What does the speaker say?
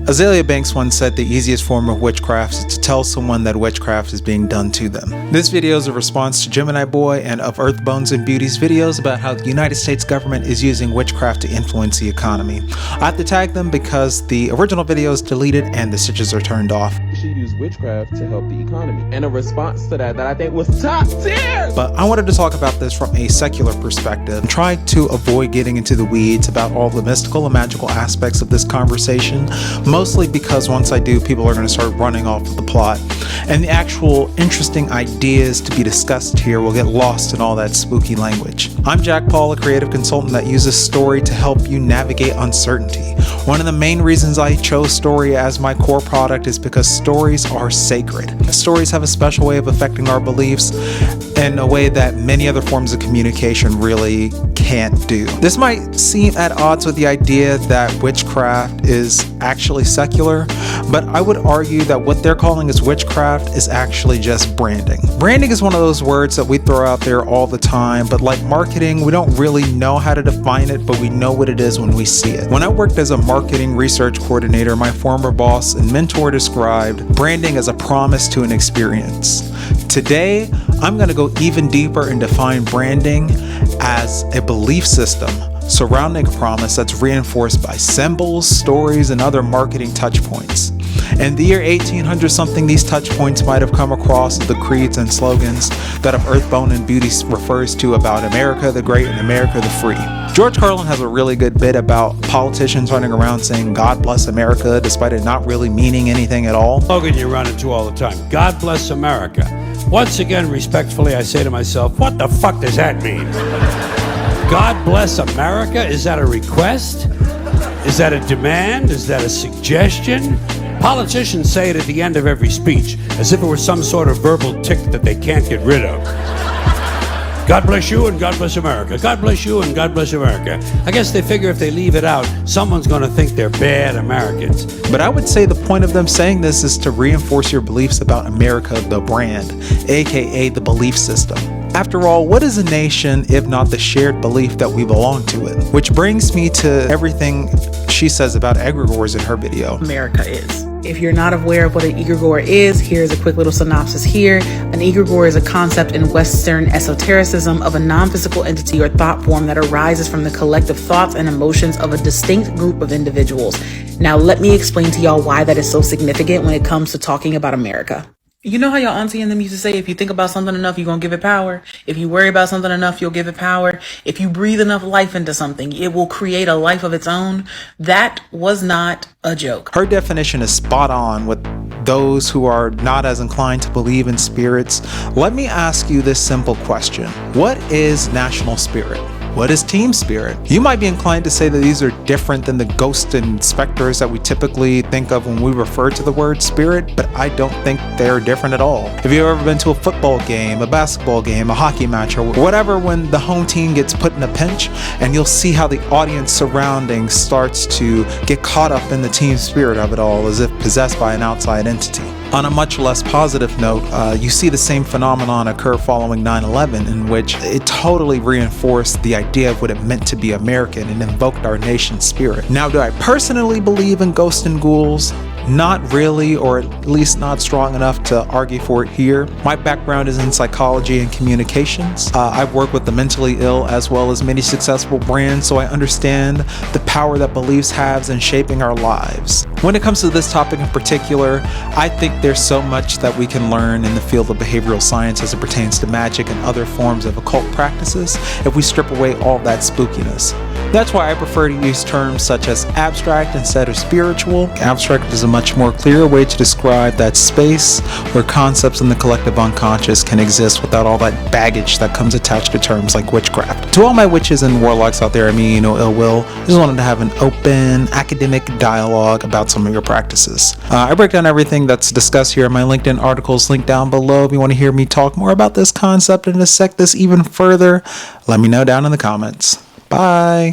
Azalea Banks once said the easiest form of witchcraft is to tell someone that witchcraft is being done to them. This video is a response to Gemini Boy and of Earth Bones and Beauty's videos about how the United States government is using witchcraft to influence the economy. I have to tag them because the original video is deleted and the stitches are turned off. You should use witchcraft to help the economy. And a response to that I think was top tier! But I wanted to talk about this from a secular perspective and try to avoid getting into the weeds about all the mystical and magical aspects of this conversation, mostly because once I do, people are going to start running off of the plot. And the actual interesting ideas to be discussed here will get lost in all that spooky language. I'm Jack Paul, a creative consultant that uses story to help you navigate uncertainty. One of the main reasons I chose story as my core product is because stories are sacred. Stories have a special way of affecting our beliefs in a way that many other forms of communication really can't do. This might seem at odds with the idea that witchcraft is actually secular, but I would argue that what they're calling as witchcraft is actually just branding. Branding is one of those words that we throw out there all the time, but like marketing, we don't really know how to define it, but we know what it is when we see it. When I worked as a marketing research coordinator, my former boss and mentor described branding as a promise to an experience. Today, I'm going to go even deeper and define branding as a belief system surrounding a promise that's reinforced by symbols, stories, and other marketing touchpoints. In the year 1800 something, these touchpoints might have come across the creeds and slogans that of Earth, Bone, and Beauty refers to about America the Great and America the Free. George Carlin has a really good bit about politicians running around saying God bless America despite it not really meaning anything at all. Slogan you run into all the time, God bless America. Once again, respectfully, I say to myself, what the fuck does that mean? God bless America? Is that a request? Is that a demand? Is that a suggestion? Politicians say it at the end of every speech, as if it were some sort of verbal tick that they can't get rid of. God bless you and God bless America. God bless you and God bless America. I guess they figure if they leave it out, someone's going to think they're bad Americans. But I would say the point of them saying this is to reinforce your beliefs about America, the brand, aka the belief system. After all, what is a nation if not the shared belief that we belong to it? Which brings me to everything she says about egregores in her video. America is. If you're not aware of what an egregore is, here's a quick little synopsis here. An egregore is a concept in Western esotericism of a non-physical entity or thought form that arises from the collective thoughts and emotions of a distinct group of individuals. Now, let me explain to y'all why that is so significant when it comes to talking about America. You know how your auntie and them used to say, if you think about something enough, you're going to give it power. If you worry about something enough, you'll give it power. If you breathe enough life into something, it will create a life of its own. That was not a joke. Her definition is spot on with those who are not as inclined to believe in spirits. Let me ask you this simple question. What is national spirit? What is team spirit? You might be inclined to say that these are different than the ghosts and specters that we typically think of when we refer to the word spirit, but I don't think they're different at all. Have you ever been to a football game, a basketball game, a hockey match, or whatever when the home team gets put in a pinch, and you'll see how the audience surrounding starts to get caught up in the team spirit of it all as if possessed by an outside entity. On a much less positive note, you see the same phenomenon occur following 9/11, in which it totally reinforced the idea of what it meant to be American and invoked our nation's spirit. Now, do I personally believe in ghosts and ghouls? Not really, or at least not strong enough to argue for it here. My background is in psychology and communications. I've worked with the mentally ill as well as many successful brands, so I understand the power that beliefs have in shaping our lives. When it comes to this topic in particular, I think there's so much that we can learn in the field of behavioral science as it pertains to magic and other forms of occult practices if we strip away all that spookiness. That's why I prefer to use terms such as abstract instead of spiritual. Abstract is a much more clear way to describe that space where concepts in the collective unconscious can exist without all that baggage that comes attached to terms like witchcraft. To all my witches and warlocks out there, I mean no ill will. I just wanted to have an open academic dialogue about some of your practices. I break down everything that's discussed here in my LinkedIn articles linked down below. If you want to hear me talk more about this concept and dissect this even further, let me know down in the comments. Bye.